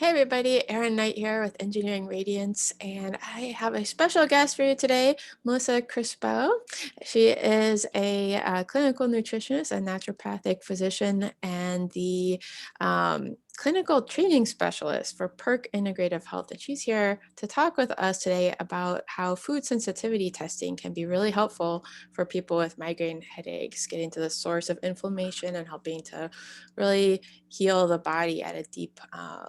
Hey everybody, Erin Knight here with Engineering Radiance, and I have a special guest for you today, Melissa Crispo. She is a clinical nutritionist, a naturopathic physician, and the clinical training specialist for Perk Integrative Health. And she's here to talk with us today about how food sensitivity testing can be really helpful for people with migraine headaches, getting to the source of inflammation and helping to really heal the body at a deep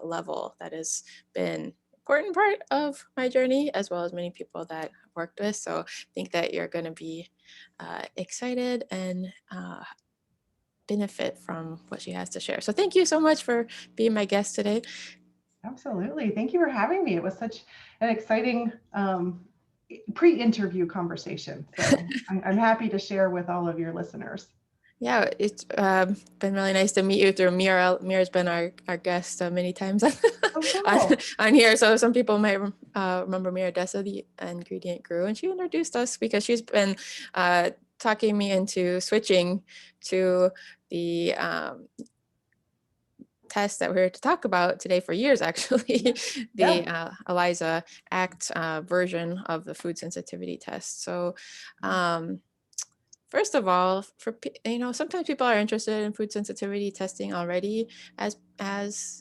level. That has been an important part of my journey, as well as many people that I've worked with. So I think that you're going to be excited and benefit from what she has to share. So thank you so much for being my guest today. Absolutely. Thank you for having me. It was such an exciting pre-interview conversation. So I'm happy to share with all of your listeners. Yeah, it's been really nice to meet you through Mira. Mira's been our guest many times Oh, on, cool. on here. So some people might remember Mira Dessa, the ingredient guru, and she introduced us because she's been talking me into switching to the test that we're here to talk about today for years, actually, the Yeah. ELISA ACT version of the food sensitivity test. So first of all, sometimes people are interested in food sensitivity testing already, as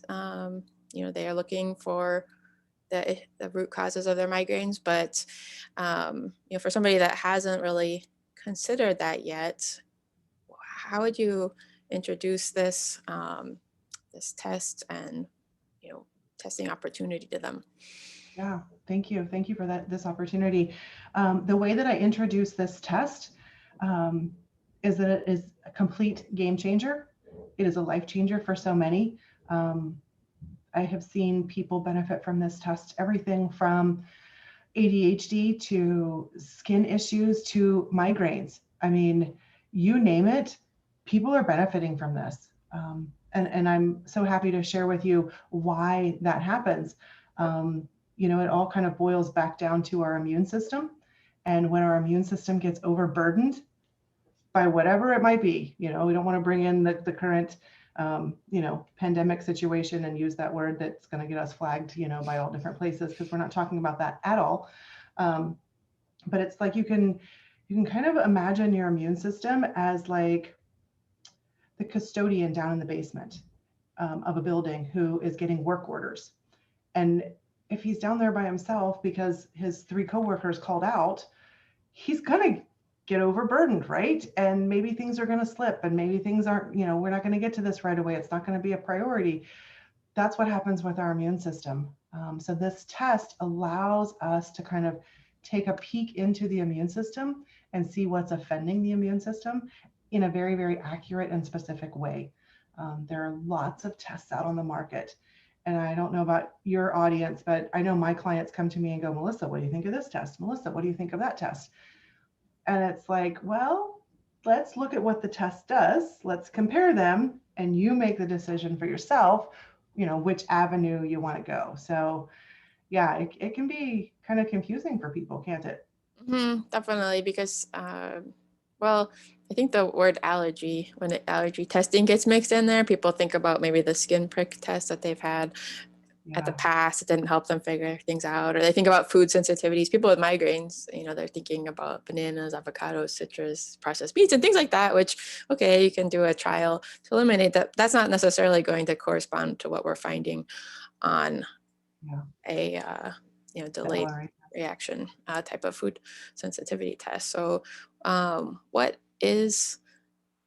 they are looking for the root causes of their migraines. But for somebody that hasn't really considered that yet, how would you introduce this test and testing opportunity to them? Yeah. Thank you. Thank you for this opportunity. The way that I introduce this test um, is that it is a complete game changer. It is a life changer for so many. Um, I have seen people benefit from this test, everything from ADHD to skin issues to migraines. I mean, you name it, people are benefiting from this. And I'm so happy to share with you why that happens. It all kind of boils back down to our immune system. And when our immune system gets overburdened by whatever it might be, we don't want to bring in the current pandemic situation and use that word that's going to get us flagged, by all different places, because we're not talking about that at all. Um, but it's like you can kind of imagine your immune system as like the custodian down in the basement of a building who is getting work orders. And if he's down there by himself because his 3 coworkers called out, he's going to get overburdened, right? And maybe things are going to slip and maybe things aren't, we're not going to get to this right away. It's not going to be a priority. That's what happens with our immune system. So this test allows us to kind of take a peek into the immune system and see what's offending the immune system in a very, very accurate and specific way. There are lots of tests out on the market. And I don't know about your audience, but I know my clients come to me and go, Melissa, what do you think of this test? Melissa, what do you think of that test? And it's like, well, let's look at what the test does. Let's compare them and you make the decision for yourself, which avenue you want to go. So yeah, it can be kind of confusing for people, can't it? Definitely, because well, I think the word allergy, when allergy testing gets mixed in there, people think about maybe the skin prick test that they've had at the Yeah. past. It didn't help them figure things out. Or they think about food sensitivities. People with migraines, they're thinking about bananas, avocados, citrus, processed meats, and things like that, which, okay, you can do a trial to eliminate that. That's not necessarily going to correspond to what we're finding on Yeah. a The delayed LRA. reaction type of food sensitivity test. So what is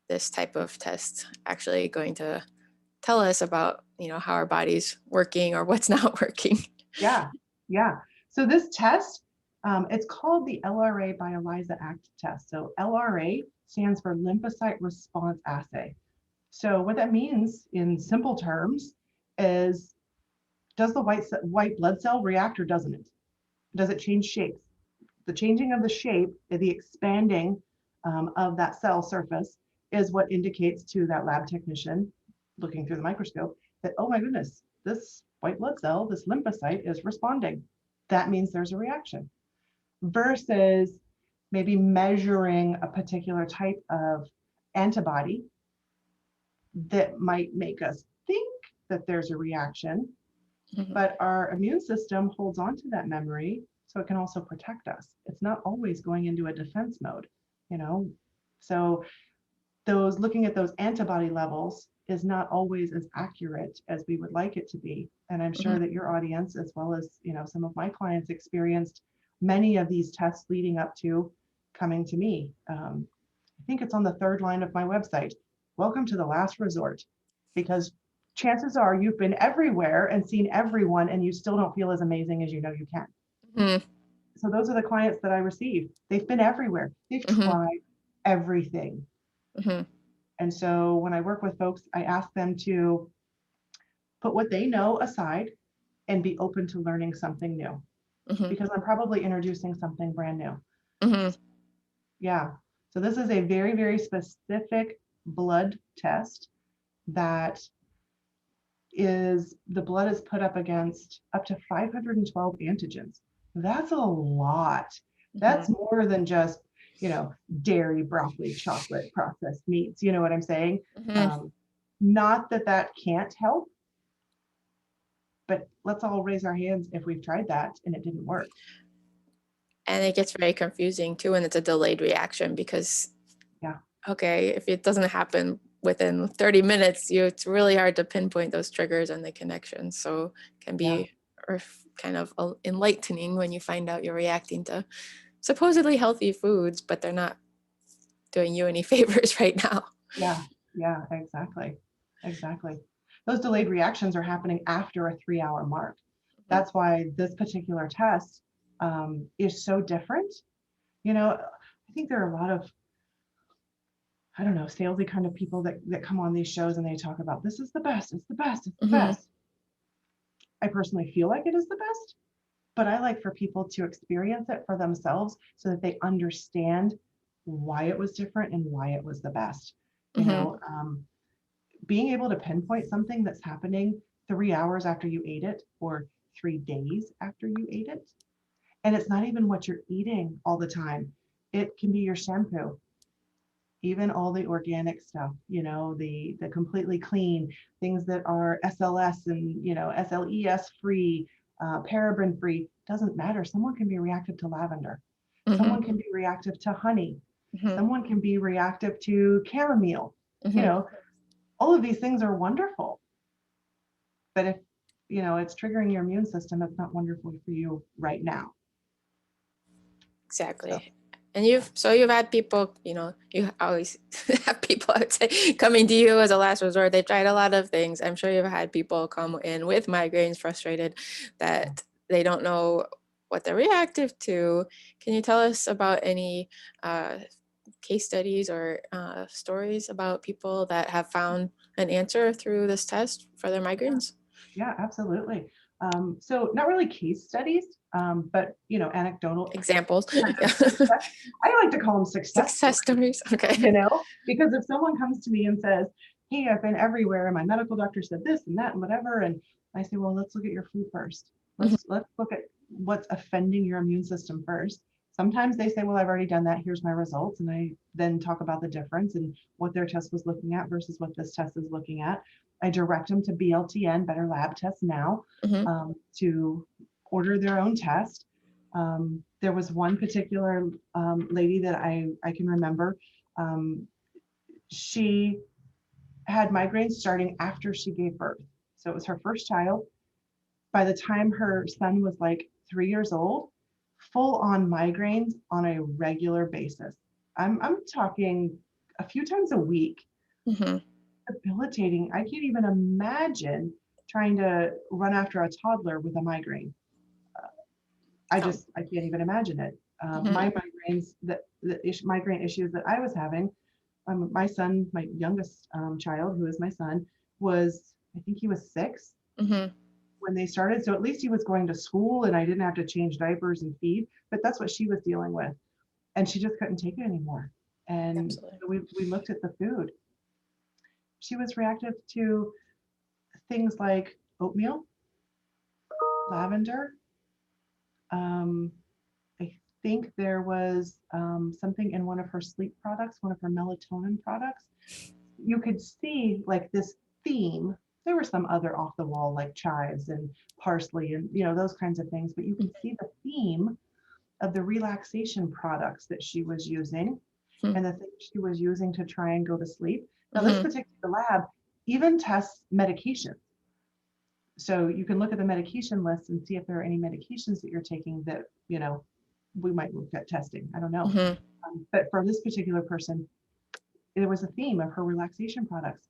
this type of test actually going to tell us about how our body's working or what's not working? Yeah. Yeah. So this test, it's called the LRA by ELISA ACT test. So LRA stands for lymphocyte response assay. So what that means in simple terms is, does the white blood cell react or doesn't it? Does it change shapes? The changing of the shape, the expanding of that cell surface is what indicates to that lab technician looking through the microscope that, oh my goodness, this white blood cell, this lymphocyte is responding. That means there's a reaction. Versus maybe measuring a particular type of antibody that might make us think that there's a reaction, Mhm. but our immune system holds on to that memory so it can also protect us. It's not always going into a defense mode, you know? So those looking at those antibody levels is not always as accurate as we would like it to be. And I'm Mhm. sure that your audience, as well as, some of my clients experienced many of these tests leading up to coming to me. I think it's on the third line of my website. Welcome to the last resort, because chances are you've been everywhere and seen everyone and you still don't feel as amazing as you know you can. Mhm. So those are the clients that I receive. They've been everywhere. They've Mhm. tried everything. Mhm. And so when I work with folks, I ask them to put what they know aside and be open to learning something new, Mhm. because I'm probably introducing something brand new. Mhm. Yeah. So this is a very, very specific blood test that the blood is put up against up to 512 antigens. That's a lot. That's Mhm. more than just, dairy, broccoli, chocolate, processed meats. You know what I'm saying? Mhm. Um, Not that that can't help, but let's all raise our hands if we've tried that and it didn't work. And it gets very confusing too, and it's a delayed reaction because, Yeah. okay, if it doesn't happen within 30 minutes, it's really hard to pinpoint those triggers and the connections. So it can Yeah. be kind of enlightening when you find out you're reacting to supposedly healthy foods, but they're not doing you any favors right now. Yeah. Yeah. Exactly. Exactly. Those delayed reactions are happening after a 3-hour mark. Mhm. That's why this particular test is so different. I think there are a lot of, I don't know, salesy kind of people that come on these shows and they talk about this is the best, it's the best, it's the Mhm. best. I personally feel like it is the best, but I like for people to experience it for themselves so that they understand why it was different and why it was the best. You Mhm. know, being able to pinpoint something that's happening 3 hours after you ate it or 3 days after you ate it. And it's not even what you're eating all the time. It can be your shampoo, even all the organic stuff, the completely clean things that are SLS and, SLES free, paraben free, doesn't matter. Someone can be reactive to lavender. Mhm. Someone can be reactive to honey. Mhm. Someone can be reactive to chamomile. You Mhm. know, all of these things are wonderful. But if, it's triggering your immune system, it's not wonderful for you right now. So Exactly. And you've had people, you always have people, I would say, coming to you as a last resort. They've tried a lot of things. I'm sure you've had people come in with migraines, frustrated that they don't know what they're reactive to. Can you tell us about any uh, case studies or stories about people that have found an answer through this test for their migraines? yeah, absolutely. So not really case studies, but anecdotal Examples. kind of Yeah. success. I like to call them success Success stories, stories. Okay. because if someone comes to me and says, "Hey, I've been everywhere, and my medical doctor said this and that and whatever," and I say, "Well, let's look at your food first. Mhm. Let's look at what's offending your immune system first." Sometimes they say, "Well, I've already done that. Here's my results," and I then talk about the difference and what their test was looking at versus what this test is looking at. I direct them to BLTN, Better Lab Test Now, Mhm. to order their own test. There was one particular lady that I can remember. Um, she had migraines starting after she gave birth. So it was her first child. By the time her son was like 3 years old, full on migraines on a regular basis. I'm talking a few times a week. Mhm. Debilitating. I can't even imagine trying to run after a toddler with a migraine. Oh. I can't even imagine it. Mhm. My migraines, migraine issues that I was having, my son, my youngest child, who is my son, I think he was 6 Mhm. when they started. So at least he was going to school and I didn't have to change diapers and feed, but that's what she was dealing with. And she just couldn't take it anymore. And Absolutely. so we looked at the food. She was reactive to things like oatmeal, lavender. Um, I think there was something in one of her sleep products, one of her melatonin products. You could see like this theme. There were some other off the wall like chives and parsley and those kinds of things, but you can see the theme of the relaxation products that she was using Mm-hmm. and the things she was using to try and go to sleep. Now, this Mm-hmm. particular lab even tests medication. So you can look at the medication list and see if there are any medications that you're taking that, we might look at testing. I don't know. Mm-hmm. But for this particular person, there was a theme of her relaxation products.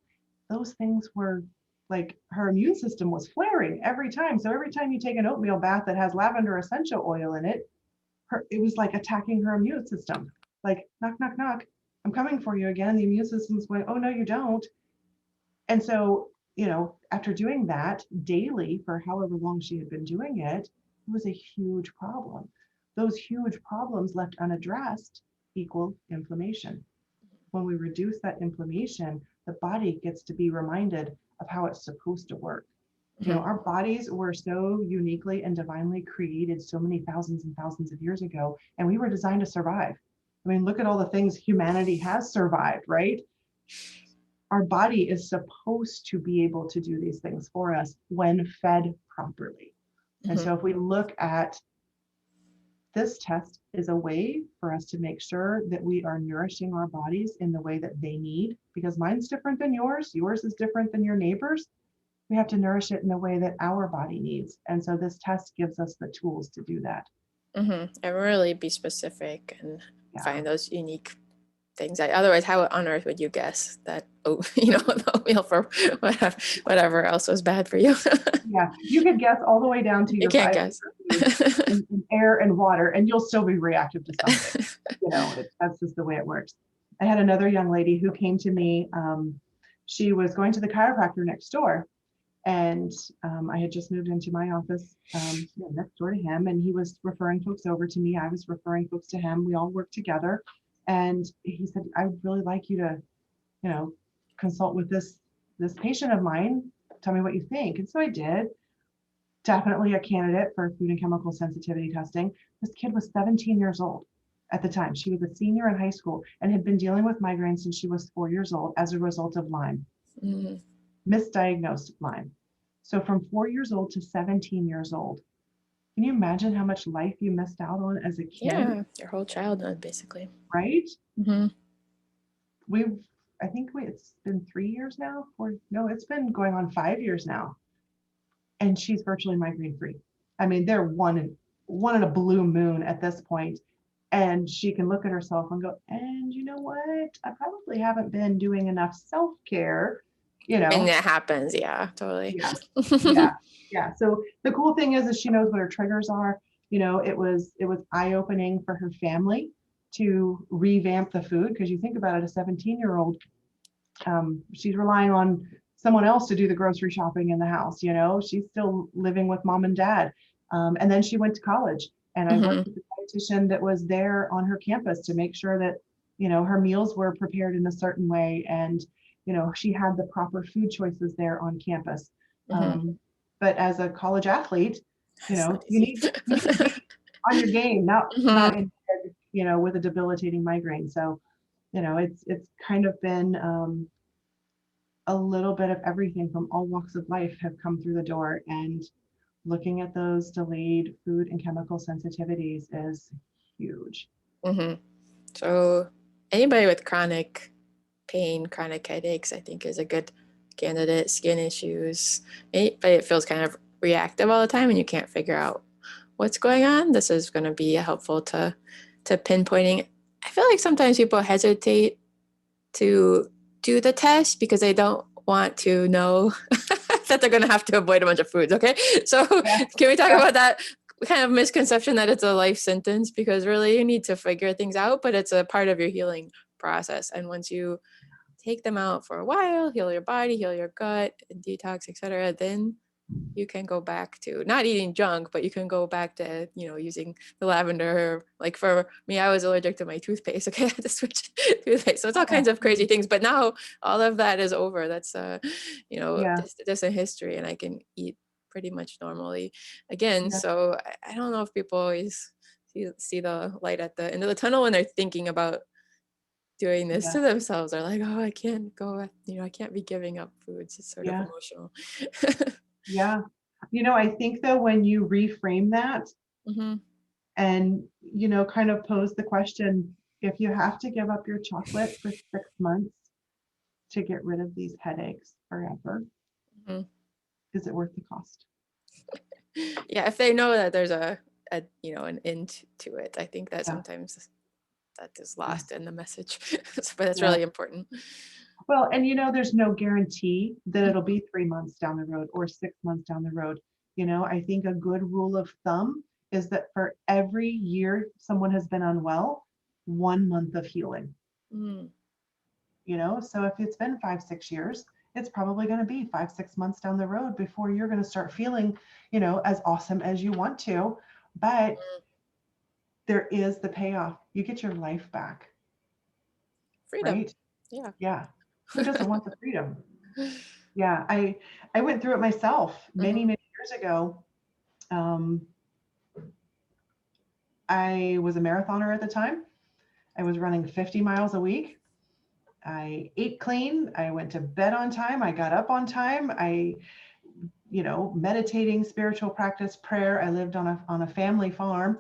Those things were like her immune system was flaring every time. So every time you take an oatmeal bath that has lavender essential oil in it, it was like attacking her immune system. Like, knock, knock, knock. I'm coming for you again. The immune system's going, oh, no, you don't. And so, after doing that daily for however long she had been doing it, it was a huge problem. Those huge problems left unaddressed equal inflammation. When we reduce that inflammation, the body gets to be reminded of how it's supposed to work. Mm-hmm. Our bodies were so uniquely and divinely created so many thousands and thousands of years ago, and we were designed to survive. I mean, look at all the things humanity has survived, right? Our body is supposed to be able to do these things for us when fed properly. And Mm-hmm. so if we look at this test is a way for us to make sure that we are nourishing our bodies in the way that they need, because mine's different than yours. Yours is different than your neighbor's. We have to nourish it in the way that our body needs. And so this test gives us the tools to do that. Mm-hmm. And really be specific and Yeah. find those unique things. Otherwise, how on earth would you guess that, oh, the oatmeal for whatever else was bad for you? Yeah. You could guess all the way down to You your can't five guess. in air and water, and you'll still be reactive to something. That's just the way it works. I had another young lady who came to me. She was going to the chiropractor next door. And I had just moved into my office next door to him, and he was referring folks over to me. I was referring folks to him. We all worked together. And he said, I would really like you to, consult with this patient of mine. Tell me what you think. And so I did. Definitely a candidate for food and chemical sensitivity testing. This kid was 17 years old at the time. She was a senior in high school and had been dealing with migraines since she was 4 years old as a result of Lyme. Mm-hmm. Misdiagnosed Lyme. So from 4 years old to 17 years old. Can you imagine how much life you missed out on as a kid? Yeah, your whole childhood, basically. Right? Mm-hmm. I think it's been 3 years now, or no, it's been going on 5 years now. And she's virtually migraine free. I mean, they're one in a blue moon at this point. And she can look at herself and go, and you know what? I probably haven't been doing enough self-care, And that happens. Yeah, totally. Yeah, yeah, yeah. So the cool thing is she knows what her triggers are. It was eye-opening for her family to revamp the food, because you think about it, a 17-year-old, she's relying on someone else to do the grocery shopping in the house. She's still living with mom and dad. And then she went to college, and I Mm-hmm. worked with the dietitian that was there on her campus to make sure that, her meals were prepared in a certain way, and she had the proper food choices there on campus. Mm-hmm. But as a college athlete, That's not you easy. need to be on your game, not Mm-hmm. in bed, with a debilitating migraine. So, it's kind of been a little bit of everything from all walks of life have come through the door, and looking at those delayed food and chemical sensitivities is huge. Mm-hmm. So anybody with chronic pain, chronic headaches, I think is a good candidate. Skin issues, but it feels kind of reactive all the time and you can't figure out what's going on. This is going to be helpful to pinpointing. I feel like sometimes people hesitate to do the test because they don't want to know that they're going to have to avoid a bunch of foods. Okay. So Yeah, can we talk yeah, about that kind of misconception that it's a life sentence? Because really you need to figure things out, but it's a part of your healing process. And once you take them out for a while, heal your body, heal your gut, detox, etc., then you can go back to not eating junk, but you can go back to, using the lavender. Like for me, I was allergic to my toothpaste. Okay, I had to switch toothpaste. So it's all kinds of crazy things. But now all of that is over. That's yeah, just a history, and I can eat pretty much normally again. yeah. So I don't know if people always see the light at the end of the tunnel when they're thinking about doing this Yeah. to themselves. They're like, oh, I can't go, I can't be giving up foods. It's sort of Yeah. emotional. Yeah. I think though, when you reframe that Hmm. and, kind of pose the question, if you have to give up your chocolate for 6 months to get rid of these headaches forever, Hmm. is it worth the cost? Yeah, if they know that there's an end to it, I think that Yeah. sometimes that is Yeah. lost in the message. But it's Yeah. really important. Well, and there's no guarantee that it'll Mhm. be 3 months down the road or 6 months down the road. I think a good rule of thumb is that for every year someone has been unwell, 1 month of healing. Mm. So if it's been 5, 6 years, it's probably going to be 5, 6 months down the road before you're going to start feeling, as awesome as you want to. But there is the payoff. You get your life back, Freedom. right? Yeah. Yeah. Who doesn't want the freedom? Yeah, I went through it myself many, Hmm. many years ago. Um, I was a marathoner at the time. I was running 50 miles a week. I ate clean. I went to bed on time. I got up on time. Meditating, spiritual practice, prayer. I lived on a family farm,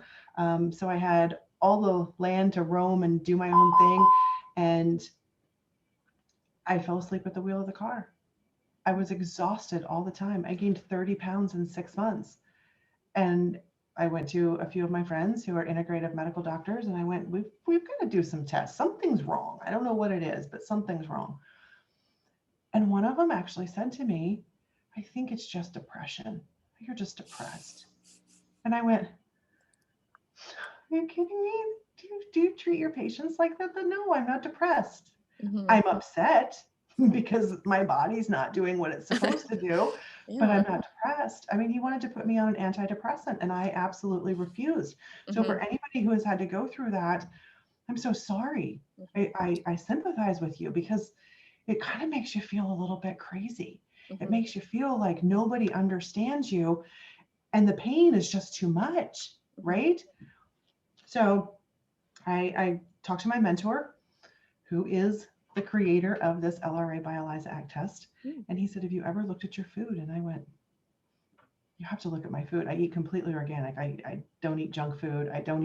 so I had all the land to roam and do my own thing. And I fell asleep at the wheel of the car. I was exhausted all the time. I gained 30 pounds in 6 months. And I went to a few of my friends who are integrative medical doctors, and I went, we've got to do some tests. Something's wrong. I don't know what it is, but something's wrong. And one of them actually said to me, I think it's just depression. You're just depressed. And I went, are you kidding me? Do you treat your patients like that? Then no, I'm not depressed. Hmm. I'm upset because my body's not doing what it's supposed to do, but Yeah. I'm not depressed. I mean, he wanted to put me on an antidepressant and I absolutely refused. So Hmm. for anybody who has had to go through that, I'm so sorry. I sympathize with you because it kind of makes you feel a little bit crazy. It Hmm. makes you feel like nobody understands you and the pain is just too much, Hmm. right? So I talked to my mentor, who is the creator of this LRA by ELISA Act test. Mm. And he said, have you ever looked at your food? And I went, you have to look at my food. I eat completely organic. I don't eat junk food. I don't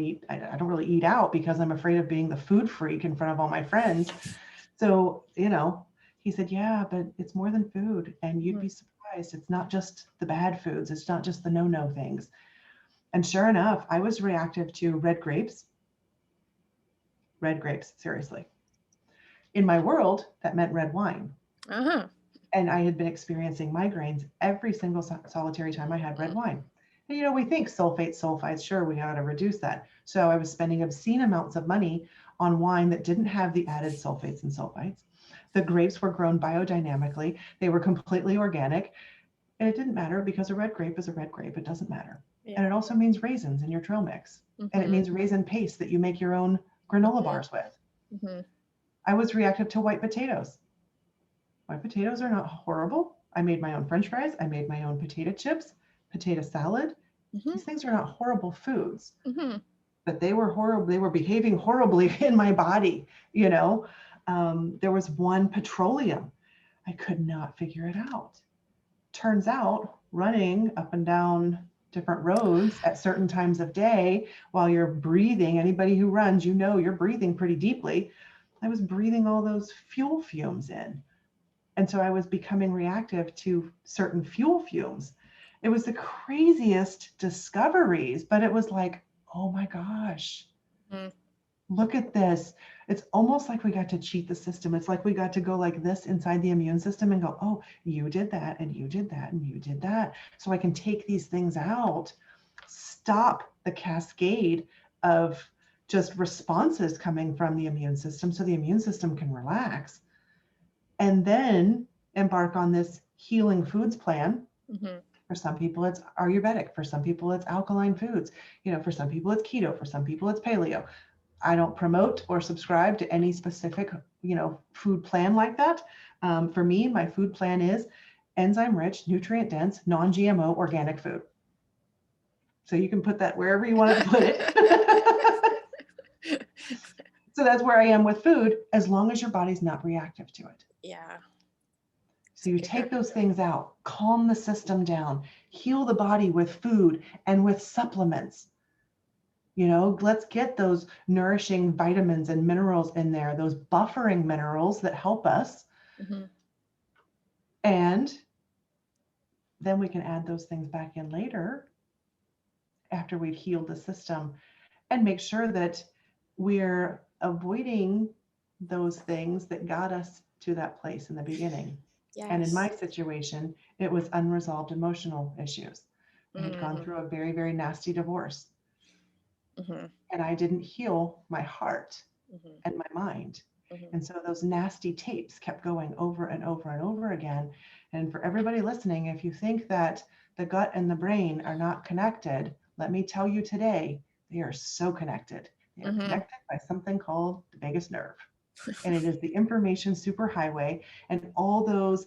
really eat out because I'm afraid of being the food freak in front of all my friends. So, he said, yeah, but it's more than food. And you'd Hmm. be surprised. It's not just the bad foods. It's not just the no things. And sure enough, I was reactive to red grapes, seriously. In my world, that meant red wine. Uh-huh. And I had been experiencing migraines every single solitary time I had red wine. And we think sulfites, sure, we got to reduce that. So I was spending obscene amounts of money on wine that didn't have the added sulfates and sulfites. The grapes were grown biodynamically, they were completely organic. And it didn't matter because a red grape is a red grape, it doesn't matter. And Yeah. it also means raisins in your trail mix. And it Hmm. means raisin paste that you make your own granola Hmm. bars with. Hmm. I was reactive to white potatoes. White potatoes are not horrible. I made my own French fries. I made my own potato chips, potato salad. Hmm. These things are not horrible foods, Hmm. but they were horrible. They were behaving horribly in my body. There was one petroleum. I could not figure it out. Turns out running up and down different roads at certain times of day while you're breathing, anybody who runs, you're breathing pretty deeply. I was breathing all those fuel fumes in. And so I was becoming reactive to certain fuel fumes. It was the craziest discoveries, but it was like, oh my gosh, Hmm. look at this. It's almost like we got to cheat the system. It's like we got to go like this inside the immune system and go, oh, you did that, and you did that, and you did that. So I can take these things out, stop the cascade of just responses coming from the immune system so the immune system can relax, and then embark on this healing foods plan. Hmm. For some people, it's Ayurvedic. For some people, it's alkaline foods. For some people, it's keto. For some people, it's paleo. I don't promote or subscribe to any specific, food plan like that. For me, my food plan is enzyme rich, nutrient dense, non-GMO organic food. So you can put that wherever you want to put it. So that's where I am with food, as long as your body's not reactive to it. Yeah. So you take those things out, calm the system down, heal the body with food and with supplements. Let's get those nourishing vitamins and minerals in there, those buffering minerals that help us. Mm-hmm. And then we can add those things back in later after we've healed the system, and make sure that we're avoiding those things that got us to that place in the beginning. And in my Yes. situation, it was unresolved emotional issues. I had gone Mm-hmm. through a very, very nasty divorce, Mm-hmm. and I didn't heal my heart Mm-hmm. and my mind. Mm-hmm. And so those nasty tapes kept going over and over and over again. And for everybody listening, if you think that the gut and the brain are not connected, let me tell you today, they are so connected. They are Mm-hmm. connected by something called the vagus nerve. And it is the information superhighway, and all those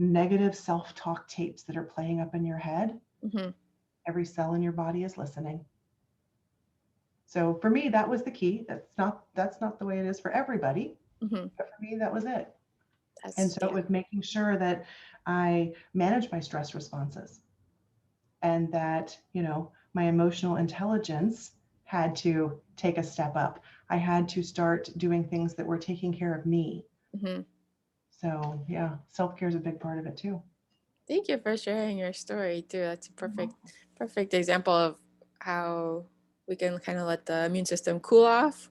negative self-talk tapes that are playing up in your head, Mm-hmm. every cell in your body is listening. So for me, that was the key. That's not the way it is for everybody, Mm-hmm. but for me, that was it. And That's, so it yeah. was making sure that I manage my stress responses, and that, my emotional intelligence had to take a step up. I had to start doing things that were taking care of me. Mm-hmm. So yeah, self-care is a big part of it too. Thank you for sharing your story too. That's a perfect example of how we can kind of let the immune system cool off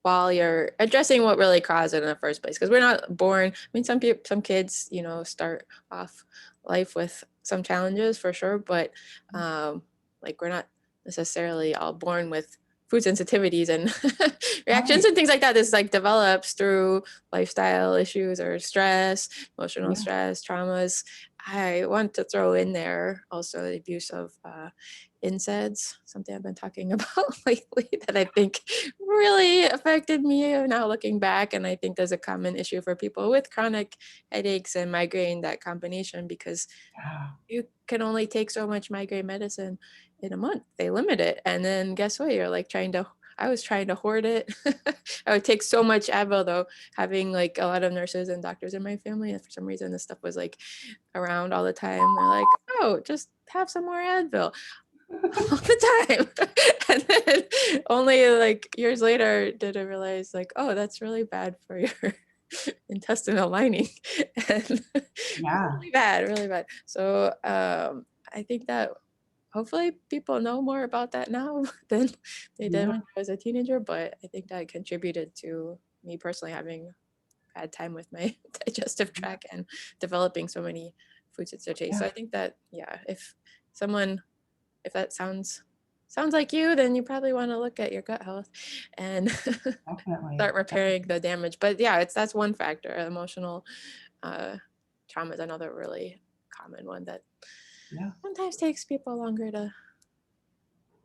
while you're addressing what really caused it in the first place. Because we're not born. I mean, some kids, start off life with some challenges for sure, but like we're not necessarily all born with food sensitivities and reactions Right. and things like that. This like develops through lifestyle issues or stress, emotional Yeah. stress, traumas. I want to throw in there also the abuse of NSAIDs, something I've been talking about lately that I think really affected me now looking back. And I think there's a common issue for people with chronic headaches and migraine, that combination, because Yeah. you can only take so much migraine medicine in a month. They limit it. And then guess what? You're like I was trying to hoard it. I would take so much Advil though, having like a lot of nurses and doctors in my family. And for some reason, this stuff was like around all the time. They're like, oh, just have some more Advil all the time. And then only like years later did I realize like, oh, that's really bad for your intestinal lining. And Yeah. really bad, really bad. So I think that hopefully people know more about that now than they did Yeah. when I was a teenager, but I think that contributed to me personally having a bad time with my digestive tract and developing so many food sensitivities. So Yeah. I think that, yeah, if that sounds like you, then you probably want to look at your gut health and Definitely. start repairing the damage. But yeah, that's one factor. Emotional uh, trauma is another really common one that Yeah. sometimes takes people longer to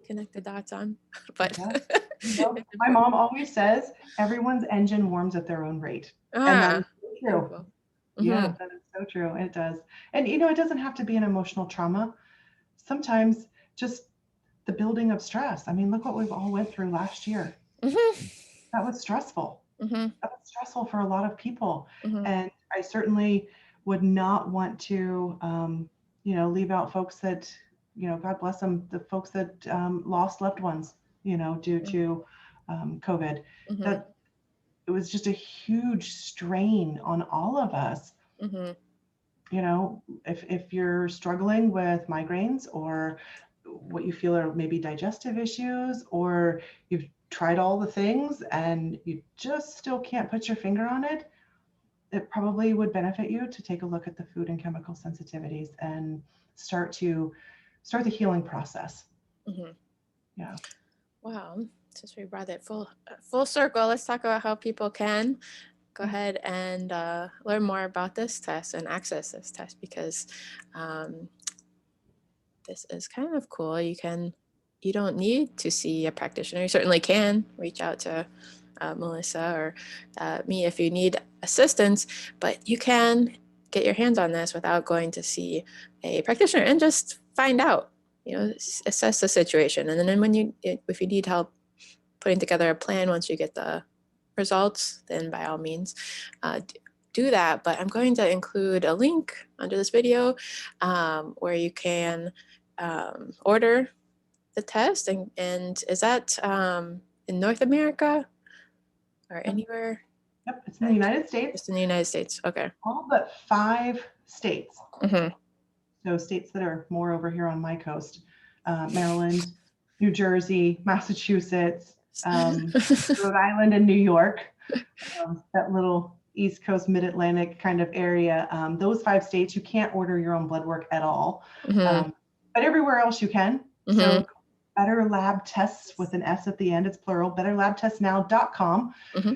connect the dots on, but It does. it's My important. mom always says everyone's engine warms at their own rate. And that is Ah, so true. beautiful. Yeah, Mm-hmm. that is so true. It does. And it doesn't have to be an emotional trauma. Sometimes just the building of stress. I mean, look what we've all went through last year. Mm-hmm. That was stressful. Mm-hmm. That was stressful for a lot of people. Mm-hmm. And I certainly would not want to, leave out folks that, God bless them, the folks that lost loved ones, due to COVID. Mm-hmm. That it was just a huge strain on all of us. Mm-hmm. If you're struggling with migraines, or what you feel are maybe digestive issues, or you've tried all the things and you just still can't put your finger on it, it probably would benefit you to take a look at the food and chemical sensitivities and start the healing process. Mm-hmm. Yeah. Wow. Since we brought it full circle, let's talk about how people can go Yeah. ahead and learn more about this test and access this test, because um, this is kind of cool. You don't need to see a practitioner. You certainly can reach out to Melissa or me if you need assistance, but you can get your hands on this without going to see a practitioner and just find out, assess the situation. And then if you need help putting together a plan once you get the results, then by all means, do that. But I'm going to include a link under this video where you can order the test. And is that in North America or anywhere? Yep, it's in the United States, Just in the United States. Okay. all but 5 states. Mm-hmm. So states that are more over here on my coast, Maryland, New Jersey, Massachusetts, Rhode Island, and New York, that little East Coast, Mid-Atlantic kind of area. Those 5 states, you can't order your own blood work at all. Mm-hmm. But everywhere else you can. Mm-hmm. So Better Lab Tests with an S at the end, it's plural, betterlabtestnow.com. Mm-hmm.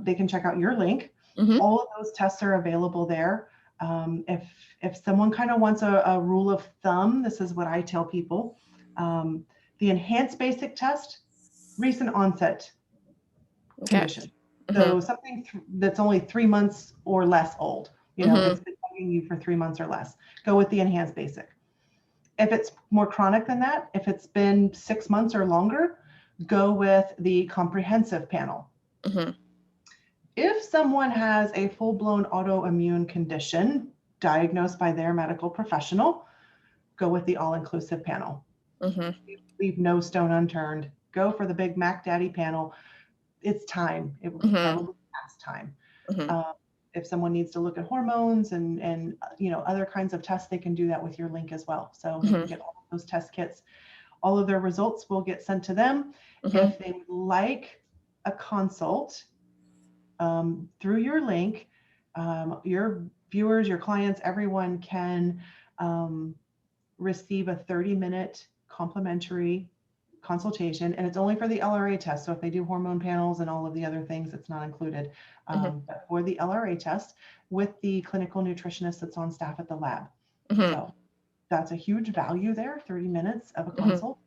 They can check out your link. Mm-hmm. All of those tests are available there. If someone kind of wants a rule of thumb, this is what I tell people. The enhanced basic test, recent onset condition. Okay. So something that's only 3 months or less old, it's been bugging you for 3 months or less, go with the enhanced basic. If it's more chronic than that, if it's been 6 months or longer, go with the comprehensive panel. Mm-hmm. If someone has a full-blown autoimmune condition diagnosed by their medical professional, go with the all-inclusive panel. Mm-hmm. Leave no stone unturned. Go for the big Mac Daddy panel. It's time. It will probably past time. Mm-hmm. If someone needs to look at hormones and other kinds of tests, they can do that with your link as well. So they can get all of those test kits. All of their results will get sent to them. Mm-hmm. If they would like a consult through your link, your viewers, your clients, everyone can receive a 30-minute complimentary consultation, and it's only for the LRA test. So if they do hormone panels and all of the other things, it's not included. But for the LRA test with the clinical nutritionist that's on staff at the lab. Mm-hmm. So that's a huge value there, 30 minutes of a consult.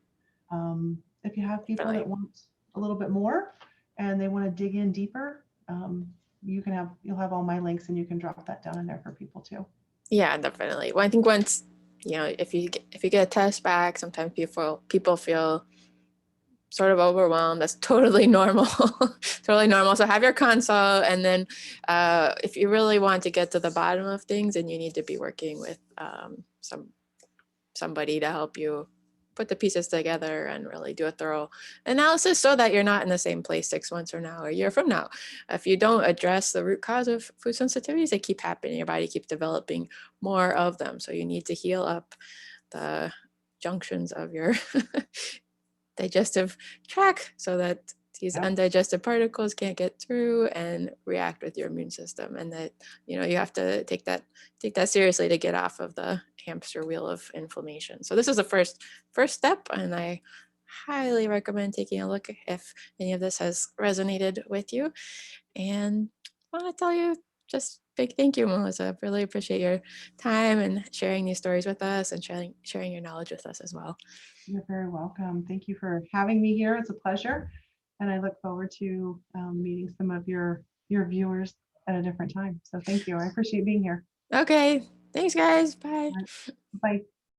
If you have people that want a little bit more and they want to dig in deeper, you'll have all my links and you can drop that down in there for people too. Yeah, definitely. Well, I think once, if you get a test back, sometimes people feel sort of overwhelmed. That's totally normal. Totally normal. So have your consult, and then if you really want to get to the bottom of things, then you need to be working with somebody to help you put the pieces together and really do a thorough analysis so that you're not in the same place 6 months from now or a year from now. If you don't address the root cause of food sensitivities, they keep happening. Your body keeps developing more of them. So you need to heal up the junctions of your digestive tract so that these undigested particles can't get through and react with your immune system. And that, you have to take that seriously to get off of the hamster wheel of inflammation. So this is the first step, and I highly recommend taking a look if any of this has resonated with you. And I want to tell you just big thank you, Melissa. I really appreciate your time and sharing these stories with us and sharing your knowledge with us as well. You're very welcome. Thank you for having me here. It's a pleasure. And I look forward to meeting some of your viewers at a different time. So thank you. I appreciate being here. Okay. Thanks, guys. Bye. Bye.